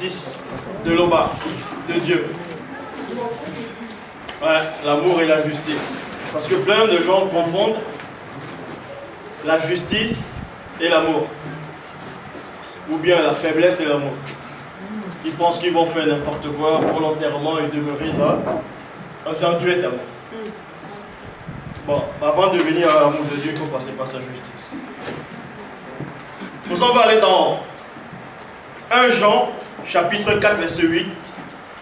justice de l'Oba, de Dieu. Ouais, l'amour et la justice. Parce que plein de gens confondent la justice et l'amour. Ou bien la faiblesse et l'amour. Ils pensent qu'ils vont faire n'importe quoi volontairement et demeurer là en disant Dieu est amour. Bon, avant de venir à l'amour de Dieu, il faut passer par sa justice. Nous on va aller dans 1 Jean, chapitre 4, verset 8.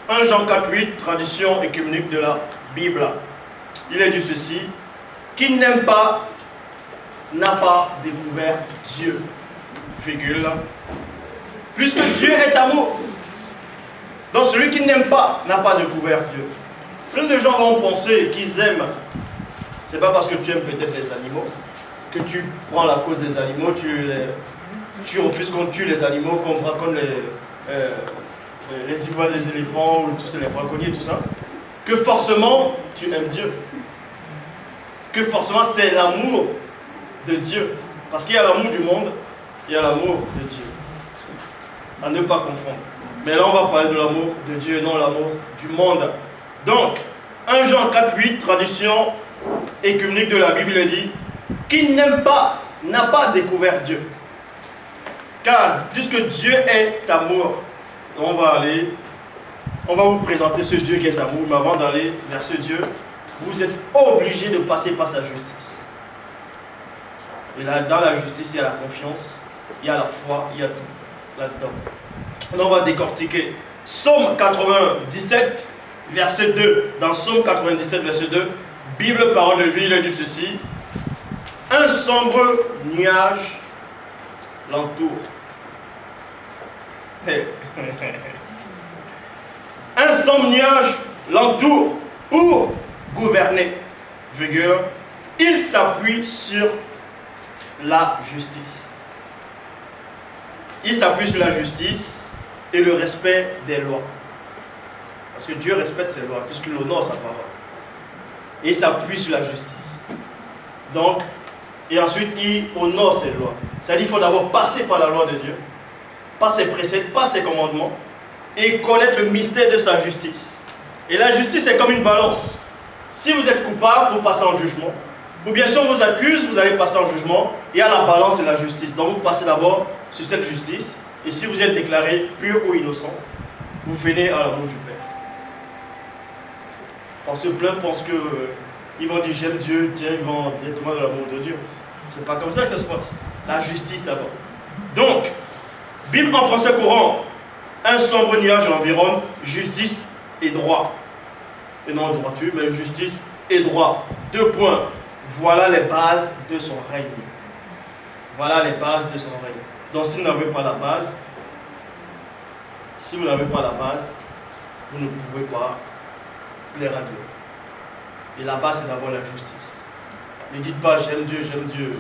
1 Jean 4, 8, tradition écuménique de la Bible. Il est dit ceci: qui n'aime pas n'a pas découvert Dieu. Virgule. Puisque Dieu est amour. Donc celui qui n'aime pas n'a pas découvert Dieu. Plein de gens vont penser qu'ils aiment. C'est pas parce que tu aimes peut-être les animaux que tu prends la cause des animaux, tu refuses qu'on tue les animaux, qu'on braconne les ivoires des éléphants ou tous les braconniers, tout ça. Que forcément tu aimes Dieu. Que forcément c'est l'amour de Dieu. Parce qu'il y a l'amour du monde, il y a l'amour de Dieu. À ne pas confondre. Mais là on va parler de l'amour de Dieu et non l'amour du monde. Donc, 1 Jean 4, 8, tradition écuménique de la Bible, il dit: qui n'aime pas n'a pas découvert Dieu. Car puisque Dieu est amour, on va vous présenter ce Dieu qui est amour, mais avant d'aller vers ce Dieu, vous êtes obligé de passer par sa justice. Et là, dans la justice, il y a la confiance, il y a la foi, il y a tout là-dedans. On va décortiquer Psaume 97, verset 2. Dans Psaume 97, verset 2, Bible, parole de vie, il est dit ceci: un sombre nuage l'entoure. Un sombre nuage l'entoure pour gouverner. Virgule. Il s'appuie sur la justice. Il s'appuie sur la justice et le respect des lois. Parce que Dieu respecte ses lois, puisqu'il honore sa parole. Et il s'appuie sur la justice. Donc, et ensuite, il honore ses lois. C'est-à-dire qu'il faut d'abord passer par la loi de Dieu, par ses préceptes, par ses commandements, et connaître le mystère de sa justice. Et la justice est comme une balance. Si vous êtes coupable, vous passez en jugement. Ou bien si on vous accuse, vous allez passer en jugement. Il y a la balance et la justice. Donc vous passez d'abord sur cette justice. Et si vous êtes déclaré pur ou innocent, vous venez à l'amour du Père. Parce que plein pensent qu'ils vont dire j'aime Dieu, tiens, ils vont directement de l'amour de Dieu. C'est pas comme ça que ça se passe. La justice d'abord. Donc, Bible en français courant, un sombre nuage l'environne, justice et droit. Et non droiture, mais justice et droit. 2 points. Voilà les bases de son règne. Voilà les bases de son règne. Donc si vous n'avez pas la base, vous ne pouvez pas plaire à Dieu. Et la base, c'est d'abord la justice. Ne dites pas j'aime Dieu, j'aime Dieu.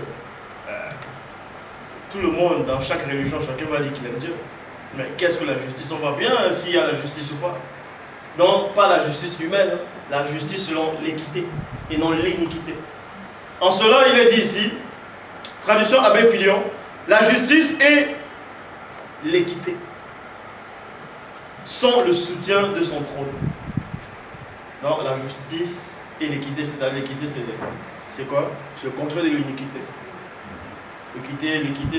Tout le monde, dans chaque religion, chacun va dire qu'il aime Dieu. Mais qu'est-ce que la justice? On voit bien s'il y a la justice ou pas. Donc, pas la justice humaine, la justice selon l'équité et non l'iniquité. En cela, il est dit ici, traduction Abbé Filion, la justice et l'équité sont le soutien de son trône. Non, la justice et l'équité, c'est-à-dire l'équité, c'est quoi? C'est le contraire de l'iniquité. L'équité,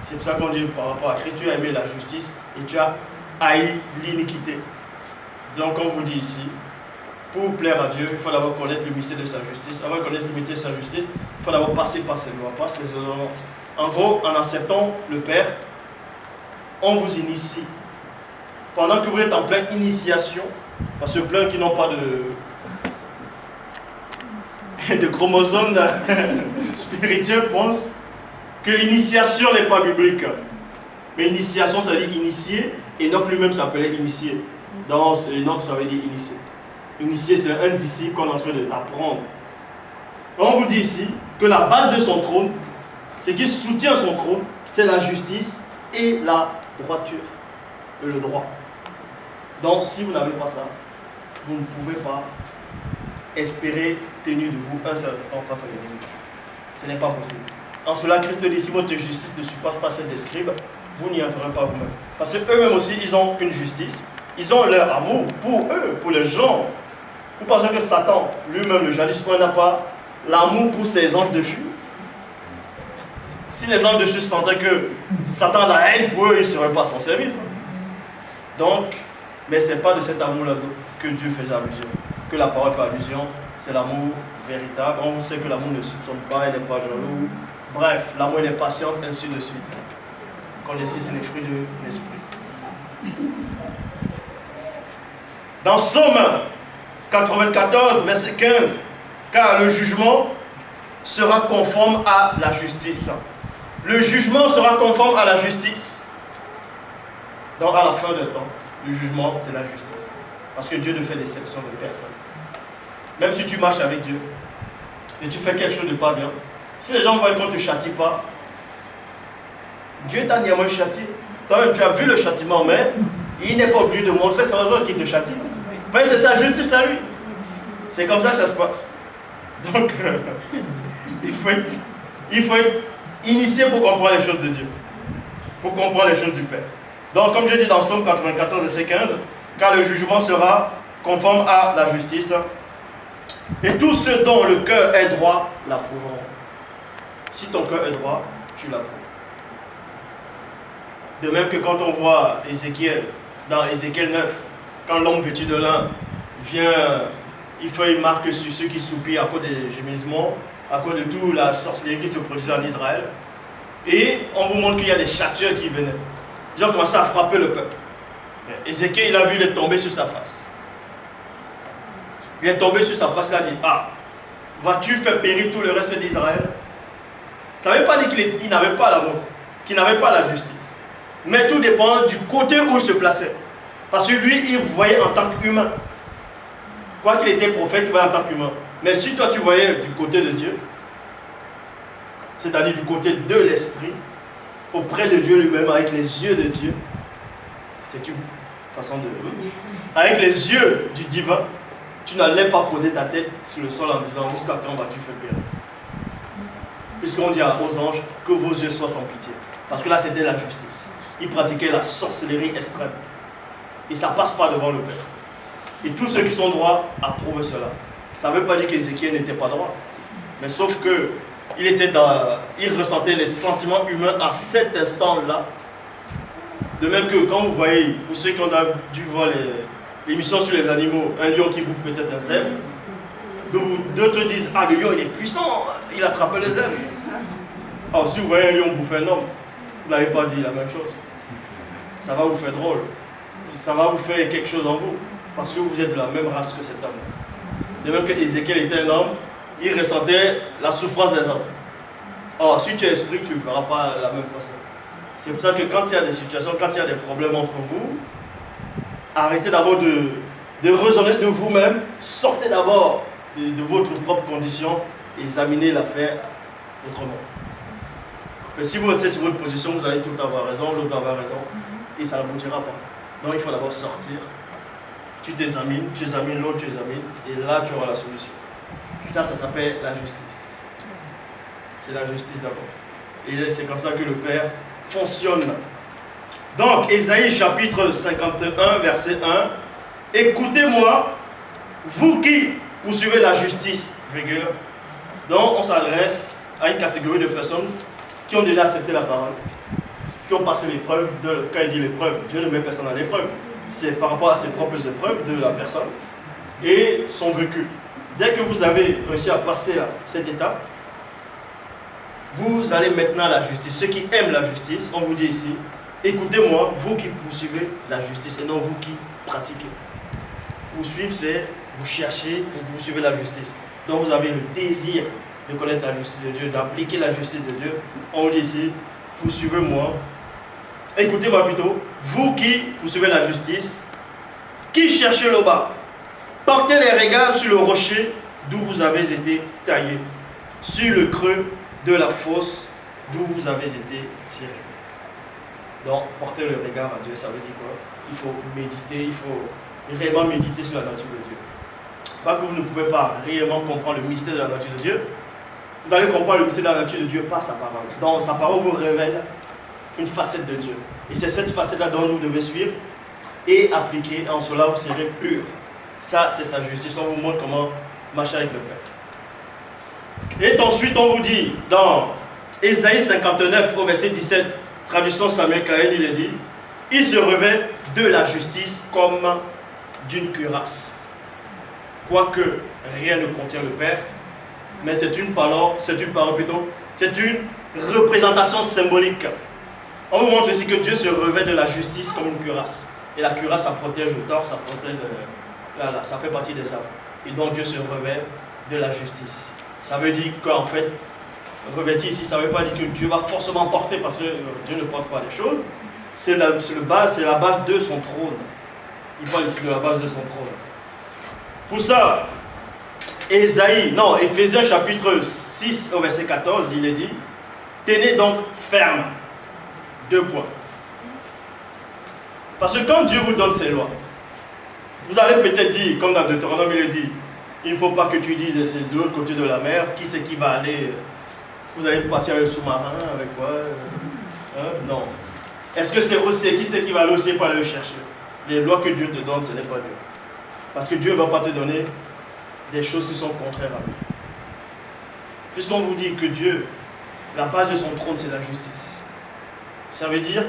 c'est pour ça qu'on dit par rapport à Christ, tu as aimé la justice et tu as haï l'iniquité. Donc on vous dit ici, pour plaire à Dieu, il faut d'abord connaître le mystère de sa justice. Avant de connaître le mystère de sa justice, il faut d'abord passer par ses lois, par ses ordonnances. En gros, en acceptant le Père, on vous initie. Pendant que vous êtes en pleine initiation, parce que plein qui n'ont pas de chromosomes spirituels pensent que l'initiation n'est pas biblique. Mais initiation, ça veut dire initier, et Enoch lui-même s'appelait initié. Dans Enoch, ça veut dire initié. Initié, c'est un disciple qu'on est en train d'apprendre. On vous dit ici que la base de son trône, ce qui soutient son trône, c'est la justice et la droiture, le droit. Donc, si vous n'avez pas ça, vous ne pouvez pas espérer tenir debout un seul instant face à l'ennemi. Ce n'est pas possible. En cela, Christ dit, si votre justice ne surpasse pas celle des scribes, vous n'y entrerez pas vous-même. Parce qu'eux-mêmes aussi, ils ont une justice. Ils ont leur amour pour eux, pour les gens. Vous pensez que Satan, lui-même, le jadis, n'a pas l'amour pour ses anges déchus? Si les anges déchus sentaient que Satan a la haine pour eux, ils ne seraient pas à son service. Donc, mais ce n'est pas de cet amour-là que Dieu faisait allusion, que la parole fait allusion. C'est l'amour véritable. On sait que l'amour ne soupçonne pas, il n'est pas jaloux. Bref, l'amour il est patient, ainsi de suite. Connaissez, c'est les fruits de l'esprit. Dans Somme 94, verset 15, car le jugement sera conforme à la justice. Le jugement sera conforme à la justice. Donc à la fin du temps, le jugement c'est la justice. Parce que Dieu ne fait d'exception de personne. Même si tu marches avec Dieu et tu fais quelque chose de pas bien, si les gens voient qu'on ne te châtie pas, Dieu t'a néanmoins châtié. Toi-même, tu as vu le châtiment, mais il n'est pas obligé de montrer ses raisons qui te châtie. Mais c'est sa justice à lui. C'est comme ça que ça se passe. Donc, il faut être initié pour comprendre les choses de Dieu. Pour comprendre les choses du Père. Donc, comme je dis dans Somme 94, verset 15, car le jugement sera conforme à la justice. Et tous ceux dont le cœur est droit l'approuveront. Si ton cœur est droit, tu l'approuves. De même que quand on voit Ézéchiel, dans Ézéchiel 9, quand l'homme vêtu de lin vient, il marque sur ceux qui soupirent à cause des gémissements, à cause de toute la sorcellerie qui se produisait en Israël. Et on vous montre qu'il y a des châtieurs qui venaient. Ils ont commencé à frapper le peuple. Ézéchiel, il a vu, il est tombé sur sa face. Il est tombé sur sa face, il a dit, ah, vas-tu faire périr tout le reste d'Israël? Ça ne veut pas dire qu'il n'avait pas l'amour, qu'il n'avait pas la justice. Mais tout dépend du côté où il se plaçait. Parce que lui, il voyait en tant qu'humain. Quoi qu'il était prophète, il voyait en tant qu'humain. Mais si toi, tu voyais du côté de Dieu, c'est-à-dire du côté de l'esprit, auprès de Dieu lui-même, avec les yeux de Dieu, c'est une façon de... Avec les yeux du divin, tu n'allais pas poser ta tête sur le sol en disant jusqu'à quand vas-tu faire périr. Puisqu'on dit aux anges que vos yeux soient sans pitié. Parce que là c'était la justice. Ils pratiquaient la sorcellerie extrême. Et ça ne passe pas devant le Père. Et tous ceux qui sont droits approuvent cela. Ça ne veut pas dire qu'Ézéchiel n'était pas droit. Mais sauf que il ressentait les sentiments humains à cet instant-là. De même que quand vous voyez, pour ceux qui ont dû voir l'émission sur les animaux, un lion qui bouffe peut-être un zèbre, d'autres disent, ah le lion il est puissant, il attrape les zèbres. Alors si vous voyez un lion bouffer un homme, vous n'avez pas dit la même chose. Ça va vous faire drôle. Ça va vous faire quelque chose en vous. Parce que vous êtes de la même race que cet homme. De même que Ézéchiel était un homme, il ressentait la souffrance des hommes. Or, si tu es esprit, tu ne verras pas la même façon. C'est pour ça que quand il y a des situations, quand il y a des problèmes entre vous, arrêtez d'abord de raisonner de vous-même, sortez d'abord de votre propre condition, examinez l'affaire autrement. Mais si vous restez sur votre position, vous allez tout avoir raison, l'autre avoir raison, et ça n'aboutira pas. Donc il faut d'abord sortir, tu examines l'autre, tu examines, et là tu auras la solution. Ça s'appelle la justice. C'est la justice d'abord. Et c'est comme ça que le Père fonctionne. Donc, Ésaïe chapitre 51, verset 1. Écoutez-moi, vous qui poursuivez la justice, virgule. Donc, on s'adresse à une catégorie de personnes qui ont déjà accepté la parole, qui ont passé l'épreuve. Quand il dit l'épreuve, Dieu ne met personne à l'épreuve. C'est par rapport à ses propres épreuves de la personne et son vécu. Dès que vous avez réussi à passer à cette étape, vous allez maintenant à la justice. Ceux qui aiment la justice, on vous dit ici, écoutez-moi, vous qui poursuivez la justice et non vous qui pratiquez. Poursuivre, c'est vous cherchez, vous poursuivez la justice. Donc vous avez le désir de connaître la justice de Dieu, d'appliquer la justice de Dieu. On vous dit ici, poursuivez-moi. Écoutez-moi plutôt, vous qui poursuivez la justice, qui cherchez le bas, portez les regards sur le rocher d'où vous avez été taillé, sur le creux de la fosse d'où vous avez été tiré. Donc, porter le regard à Dieu, ça veut dire quoi? Il faut méditer, il faut réellement méditer sur la nature de Dieu. Pas que vous ne pouvez pas réellement comprendre le mystère de la nature de Dieu. Vous allez comprendre le mystère de la nature de Dieu par sa parole. Donc, sa parole vous révèle une facette de Dieu. Et c'est cette facette-là dont vous devez suivre et appliquer. En cela, vous serez purs. Ça, c'est sa justice. On vous montre comment marcher avec le Père. Et ensuite, on vous dit, dans Ésaïe 59, au verset 17, traduction Samuel Kael, il est dit, il se revêt de la justice comme d'une cuirasse. Quoique rien ne contient le Père, mais c'est une parole plutôt, c'est une représentation symbolique. On vous montre ici que Dieu se revêt de la justice comme une cuirasse. Et la cuirasse, ça protège le torse, ça protège, ça fait partie des armes. Et donc Dieu se revêt de la justice. Ça veut dire qu'en fait, revêtir ici, ça ne veut pas dire que Dieu va forcément porter, parce que Dieu ne porte pas les choses. C'est la base de son trône. Il parle ici de la base de son trône. Pour ça, Éphésiens chapitre 6 au verset 14, il est dit, tenez donc ferme. 2 points. Parce que quand Dieu vous donne ses lois, vous allez peut-être dire, comme dans Deutéronome, il est dit, il ne faut pas que tu dises c'est de l'autre côté de la mer, qui c'est qui va aller, vous allez partir avec le sous-marin, avec quoi non. Est-ce que c'est aussi, qui c'est qui va aller aussi pour aller le chercher? Les lois que Dieu te donne, ce n'est pas Dieu. Parce que Dieu ne va pas te donner des choses qui sont contraires à lui. Puisqu'on vous dit que Dieu, la base de son trône, c'est la justice. Ça veut dire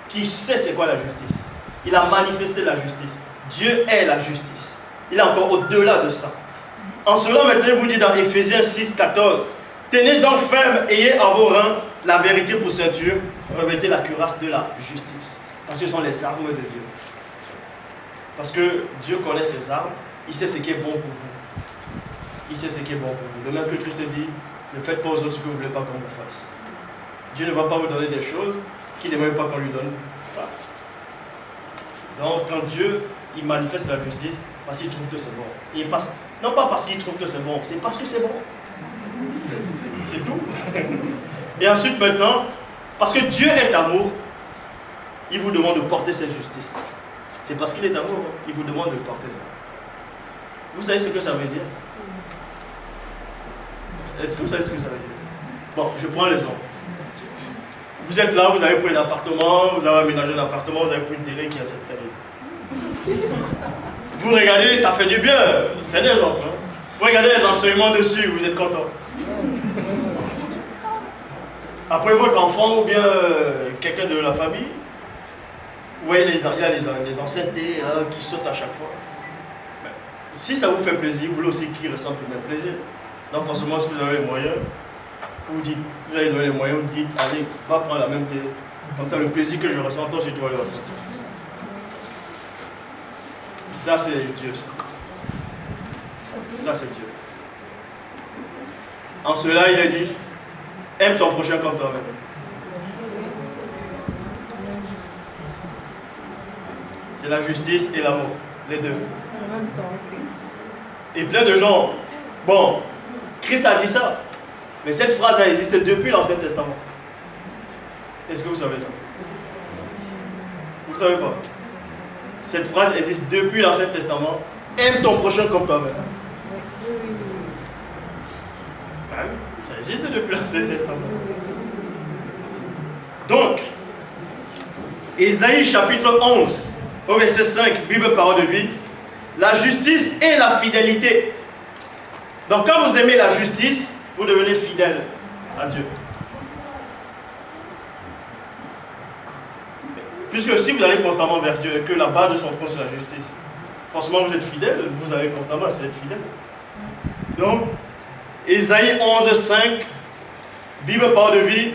qu'il sait c'est quoi la justice. Il a manifesté la justice. Dieu est la justice. Il est encore au-delà de ça. En cela, maintenant, il vous dit dans Éphésiens 6, 14, tenez donc ferme, ayez à vos reins la vérité pour ceinture, revêtez la cuirasse de la justice. Parce que ce sont les armes de Dieu. Parce que Dieu connaît ses armes, il sait ce qui est bon pour vous. Il sait ce qui est bon pour vous. De même que Christ dit, ne faites pas aux autres ce que vous ne voulez pas qu'on vous fasse. Dieu ne va pas vous donner des choses qu'il n'aimerait pas qu'on lui donne pas. Donc quand Dieu il manifeste la justice, parce qu'il trouve que c'est bon. Non pas parce qu'il trouve que c'est bon, c'est parce que c'est bon. C'est tout. Et ensuite maintenant, parce que Dieu est amour, il vous demande de porter cette justice. C'est parce qu'il est amour, il vous demande de porter ça. Vous savez ce que ça veut dire? Est-ce que vous savez ce que ça veut dire? Bon, je prends l'exemple. Vous êtes là, vous avez pris un appartement, vous avez aménagé un appartement, vous avez pris une télé qui a cette taille. Vous regardez, ça fait du bien. C'est un exemple. Hein? Vous regardez les enseignements dessus, vous êtes content. Après votre enfant ou bien quelqu'un de la famille, il y a les enceintes qui sautent à chaque fois. Mais, si ça vous fait plaisir, vous voulez aussi qu'il ressente le même plaisir. Donc forcément, si vous avez les moyens, vous allez donner les moyens, vous dites, allez, va prendre la même télé. Comme ça, le plaisir que je ressens, toi, tu dois le ressentir. Ça, c'est Dieu. Ça, c'est Dieu. En cela, il a dit, aime ton prochain comme toi-même. C'est la justice et l'amour, les deux. Et plein de gens, bon, Christ a dit ça, mais cette phrase a existé depuis l'Ancien Testament. Est-ce que vous savez ça? Vous ne savez pas? Cette phrase existe depuis l'Ancien Testament. Aime ton prochain comme toi-même. Ben, ça existe depuis l'Ancien Testament. Donc, Ésaïe chapitre 11, au verset 5, Bible parole de vie, la justice et la fidélité. Donc quand vous aimez la justice, vous devenez fidèle à Dieu. Puisque si vous allez constamment vers Dieu et que la base de son trône c'est la justice, forcément vous êtes fidèle, vous allez constamment essayer d'être fidèle. Donc, Ésaïe 11, 5, Bible parole de vie,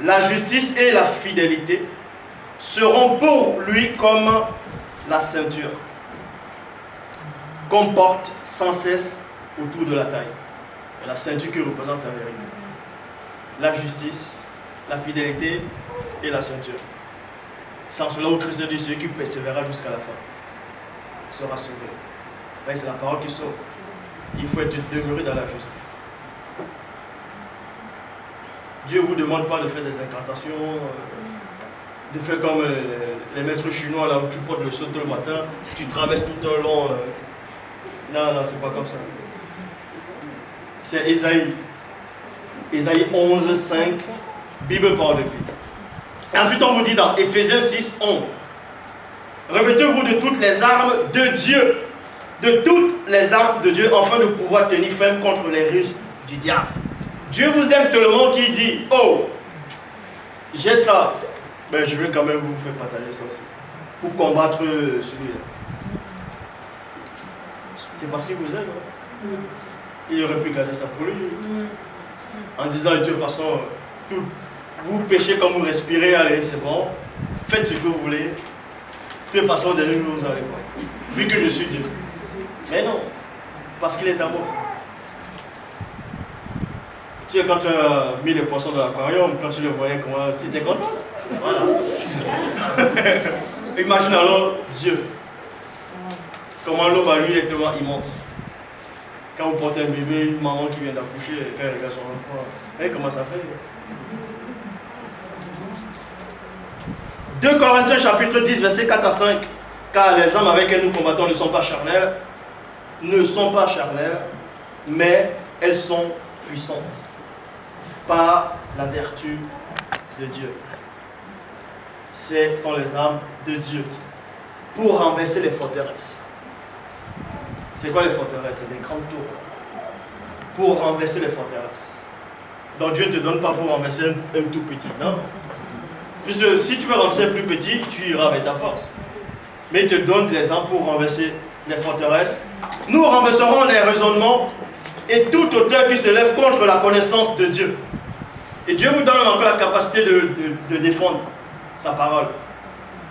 la justice et la fidélité seront pour lui comme la ceinture qu'on porte sans cesse autour de la taille. Et la ceinture qui représente la vérité. La justice, la fidélité et la ceinture. C'est en cela où Christ dit celui qui persévérera jusqu'à la fin sera sauvé. C'est la parole qui sauve. Il faut être demeuré dans la justice. Dieu ne vous demande pas de faire des incantations, de faire comme les maîtres chinois là où tu portes le saut le matin, tu traverses tout un long. Non, c'est pas comme ça. C'est Ésaïe. Ésaïe 11, 5, Bible parole de vie. Ensuite, on vous dit dans Éphésiens 6, 11. Revêtez-vous de toutes les armes de Dieu. De toutes les armes de Dieu, afin de pouvoir tenir ferme contre les ruses du diable. Dieu vous aime tellement qu'il dit, oh, j'ai ça, mais je vais quand même vous faire partager ça aussi. Pour combattre celui-là. C'est parce qu'il vous aime. Hein? Il aurait pu garder ça pour lui. En disant, de toute façon, vous péchez comme vous respirez, allez, c'est bon. Faites ce que vous voulez. De toute façon, derrière vous allez voir. Vu que je suis Dieu. Mais non, parce qu'il est d'amour. Tu sais, quand tu as mis les poissons dans l'aquarium, quand tu les voyais, comment tu étais content. Voilà. Imagine alors Dieu. Comment l'homme à lui est tellement immense. Quand vous portez un bébé, une maman qui vient d'accoucher, quand elle regarde son enfant, et comment ça fait? 2 Corinthiens chapitre 10, versets 4 à 5. Car les âmes avec lesquelles nous combattons ne sont pas charnelles, mais elles sont puissantes par la vertu de Dieu. Ce sont les âmes de Dieu pour renverser les forteresses. C'est quoi les forteresses? C'est des grandes tours. Pour renverser les forteresses. Donc Dieu ne te donne pas pour renverser un tout petit, non? Puisque si tu veux renverser un plus petit, tu iras avec ta force. Mais il te donne des armes pour renverser les forteresses. Nous renverserons les raisonnements et toute auteur qui se lève contre la connaissance de Dieu. Et Dieu vous donne encore la capacité de défendre sa parole.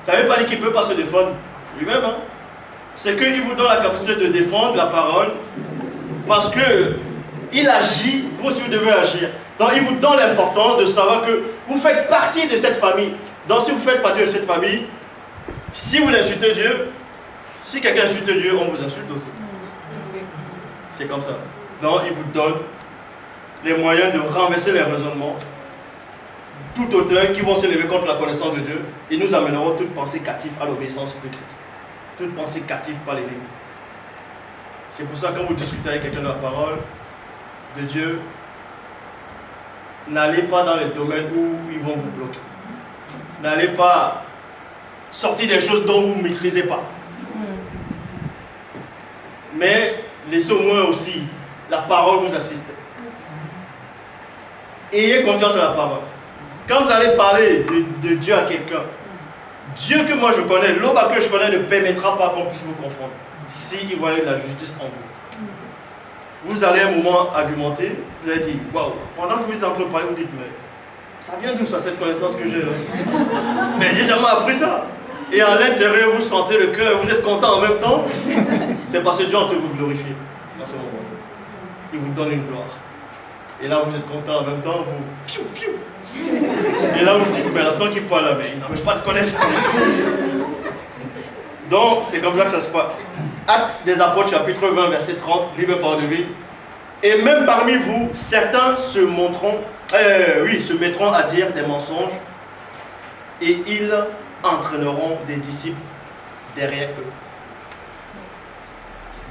Ça ne veut pas dire qu'il ne peut pas se défendre lui-même. Hein? C'est qu'il vous donne la capacité de défendre la parole parce qu'il agit, vous aussi vous devez agir. Donc il vous donne l'importance de savoir que vous faites partie de cette famille. Donc si vous faites partie de cette famille, si vous insultez Dieu, si quelqu'un insulte Dieu, on vous insulte aussi. C'est comme ça. Donc il vous donne les moyens de renverser les raisonnements, tout auteur qui vont s'élever contre la connaissance de Dieu, et nous amènerons toute pensée captive à l'obéissance de Christ. Toute pensée captive par l'ennemi. C'est pour ça que quand vous discutez avec quelqu'un de la parole de Dieu, n'allez pas dans les domaines où ils vont vous bloquer. N'allez pas sortir des choses dont vous ne maîtrisez pas. Mais laissez au moins aussi la parole vous assister. Ayez confiance en la parole. Quand vous allez parler de Dieu à quelqu'un, Dieu que moi je connais, l'homme que je connais ne permettra pas qu'on puisse vous confondre s'il voyait de la justice en vous. Vous allez à un moment argumenter, vous allez dire, waouh, pendant que vous êtes en train de parler, vous dites, mais ça vient d'où ça, cette connaissance que j'ai? Mais j'ai jamais appris ça. Et à l'intérieur, vous sentez le cœur, vous êtes content en même temps. C'est parce que Dieu est en train de vous glorifier dans ce moment. Il vous donne une gloire. Et là, vous êtes content en même temps, vous... Fiou, fiou. Et là, vous dites, mais l'attends qu'il parle là, mais il n'a même pas de connaissance. Donc, c'est comme ça que ça se passe. Actes des Apôtres, chapitre 20, verset 30, libre parole de vie. Et même parmi vous, certains se mettront à dire des mensonges, et ils entraîneront des disciples derrière eux.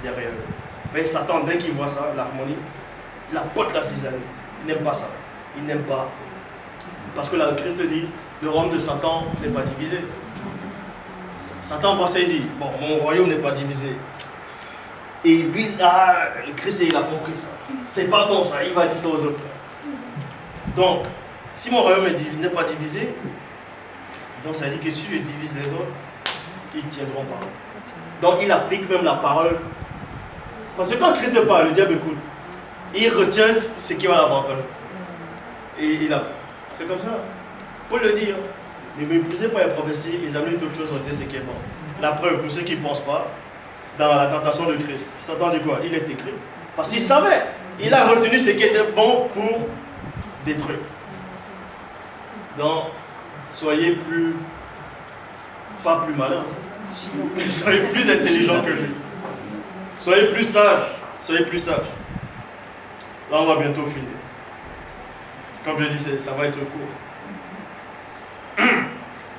Derrière eux. Mais Satan, dès qu'il voit ça, l'harmonie, la porte la cisaille. Il n'aime pas ça. Il n'aime pas. Parce que là, le Christ dit, le royaume de Satan n'est pas divisé. Satan voit ça et dit, bon, mon royaume n'est pas divisé. Et lui, le Christ, il a compris ça. C'est pas bon ça, il va dire ça aux autres. Donc, si mon royaume n'est pas divisé, donc ça dit que si je divise les autres, ils ne tiendront pas. Donc il applique même la parole. Parce que quand Christ parle, le diable écoute. Il retient ce qui va l'avantage. Et il a. C'est comme ça. Paul le dit. Ne méprisez pas les prophéties, examinez toutes choses, c'est ce qui est bon. La preuve, pour ceux qui ne pensent pas, dans la tentation de Christ, Satan dit quoi? Il est écrit. Parce qu'il savait. Il a retenu ce qui était bon pour détruire. Donc, soyez pas plus malin, soyez plus intelligent que lui. Soyez plus sage. Soyez plus sage. Là, on va bientôt finir. Comme je dis, ça va être court.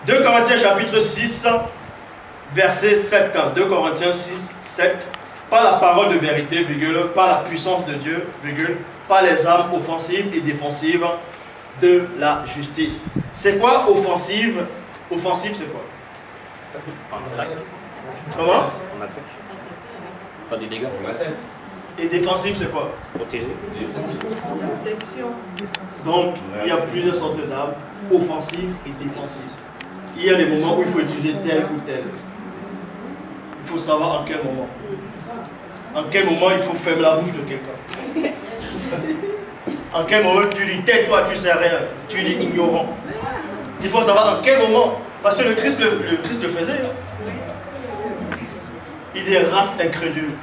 2 Corinthiens chapitre 6, verset 7. 2 Corinthiens 6, 7. Par la parole de vérité, virgule, par la puissance de Dieu, virgule, par les armes offensives et défensives de la justice. C'est quoi offensive? Offensive, c'est quoi? Comment? On attaque. Pas des dégâts. On attaque. Et défensif, c'est quoi? Protéger. Donc, il y a plusieurs sortes d'armes, offensives et défensives. Il y a des moments où il faut utiliser tel ou tel. Il faut savoir en quel moment. En quel moment il faut fermer la bouche de quelqu'un. En quel moment tu dis tais-toi, tu sais rien, tu dis ignorant. Il faut savoir en quel moment. Parce que le Christ le faisait. Hein. Il disait race incrédule.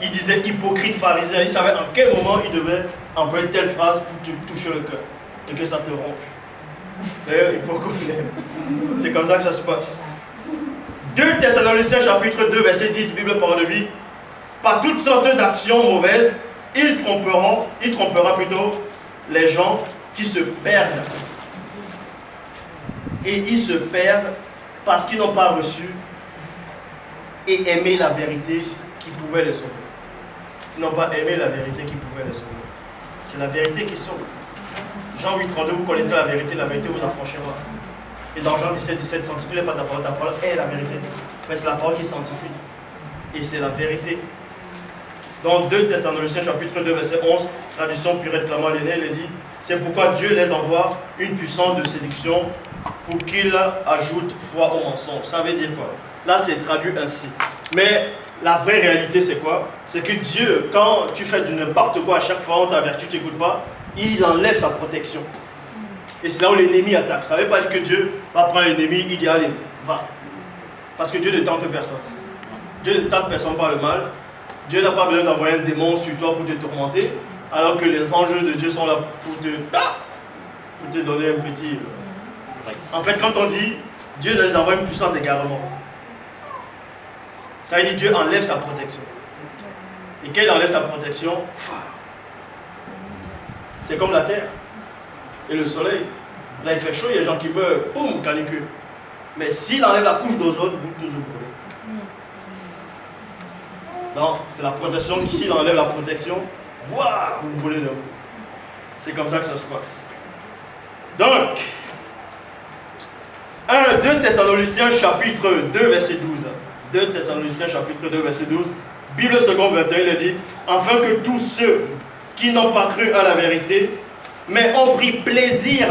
Il disait hypocrite pharisien. Il savait en quel moment il devait employer telle phrase pour te toucher le cœur. Et que ça te ronge. D'ailleurs, il faut qu'on l'aime. C'est comme ça que ça se passe. 2 Thessaloniciens chapitre 2 verset 10, Bible parole de vie. Par toutes sortes d'actions mauvaises, il trompera plutôt les gens qui se perdent. Et ils se perdent parce qu'ils n'ont pas reçu et aimé la vérité qui pouvait les sauver. Ils n'ont pas aimé la vérité qui pouvait les sauver. C'est la vérité qui sauve. Jean 8,32, vous connaîtrez la vérité vous affranchira. Et dans Jean 17,17, sanctifie pas ta parole est la vérité. Mais c'est la parole qui sanctifie. Et c'est la vérité. Dans 2 Thessaloniciens chapitre 2 verset 11, traduction Purette Clamant Lenné, il dit: c'est pourquoi Dieu les envoie une puissance de séduction pour qu'ils ajoutent foi au mensonge. Ça veut dire quoi? Là c'est traduit ainsi. Mais la vraie réalité c'est quoi? C'est que Dieu, quand tu fais du n'importe quoi, à chaque fois on t'avertit, tu n'écoutes pas, il enlève sa protection. Et c'est là où l'ennemi attaque. Ça ne veut pas dire que Dieu va prendre l'ennemi, il dit allez, va. Parce que Dieu ne tente personne. Dieu ne tente personne par le mal. Dieu n'a pas besoin d'envoyer un démon sur toi pour te tourmenter, alors que les anges de Dieu sont là pour te donner un petit... En fait, quand on dit Dieu nous envoie une puissance d'égarement, ça veut dire Dieu enlève sa protection. Et quand il enlève sa protection, c'est comme la terre et le soleil. Là, il fait chaud, il y a des gens qui meurent, boum, canicule. Mais s'il enlève la couche d'ozone, vous toujours brûlez. Non, c'est la protection qui, s'il enlève la protection, waouh, vous brûlez de vous. C'est comme ça que ça se passe. Donc, 2 Thessaloniciens chapitre 2 verset 12. 2 Thessaloniciens chapitre 2 verset 12. Bible seconde 21, il dit: afin que tous ceux qui n'ont pas cru à la vérité, mais ont pris plaisir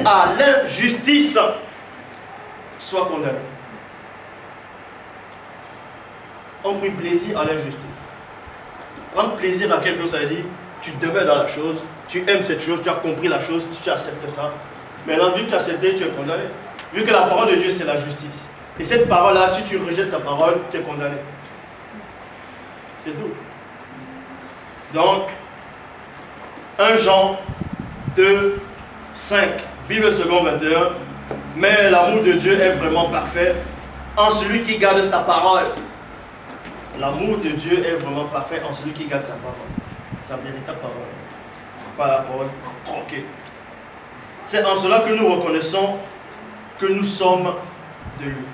à l'injustice, soient condamnés. Ont pris plaisir à l'injustice. Prendre plaisir à quelque chose, ça veut dire tu demeures dans la chose, tu aimes cette chose, tu as compris la chose, tu acceptes ça. Mais là, vu que tu as accepté, tu es condamné. Vu que la parole de Dieu, c'est la justice. Et cette parole-là, si tu rejettes sa parole, tu es condamné. C'est tout. Donc, 1 Jean 2, 5, Bible seconde 21, mais l'amour de Dieu est vraiment parfait en celui qui garde sa parole. L'amour de Dieu est vraiment parfait en celui qui garde sa parole. Sa véritable parole. Pas la parole tronquée. C'est en cela que nous reconnaissons que nous sommes de lui.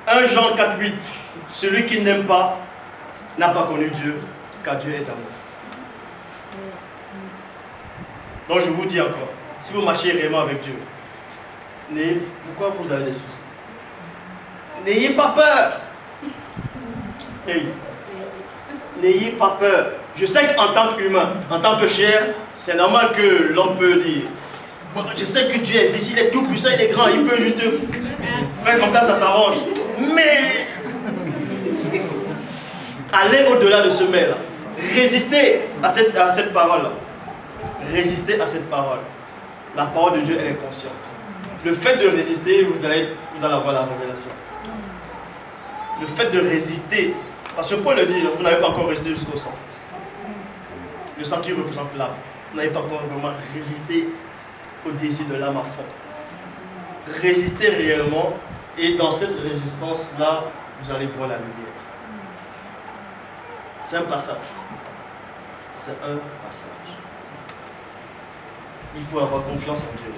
1 Jean 4, 8. Celui qui n'aime pas n'a pas connu Dieu, car Dieu est amour. Donc je vous dis encore, si vous marchez réellement avec Dieu, pourquoi vous avez des soucis? N'ayez pas peur. Hey. N'ayez pas peur. Je sais qu'en tant qu'humain, en tant que chair, c'est normal que l'on peut dire, je sais que Dieu existe, il est tout puissant, il est grand, il peut juste faire comme ça s'arrange. Mais allez au-delà de ce mais-là. Résistez à cette parole-là. Résistez à cette parole. La parole de Dieu, elle est consciente. Le fait de résister, vous allez avoir la révélation. Le fait de résister, parce que Paul le dit, vous n'avez pas encore résisté jusqu'au sang. Le sang qui représente l'âme. Vous n'avez pas encore vraiment résisté au désir de l'âme à fond. Résistez réellement, et dans cette résistance-là, vous allez voir la lumière. C'est un passage. C'est un passage. Il faut avoir confiance en Dieu.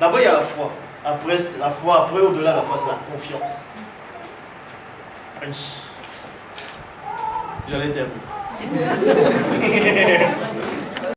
D'abord, il y a la foi. Après, au-delà de la foi, c'est la confiance. J'allais terminer.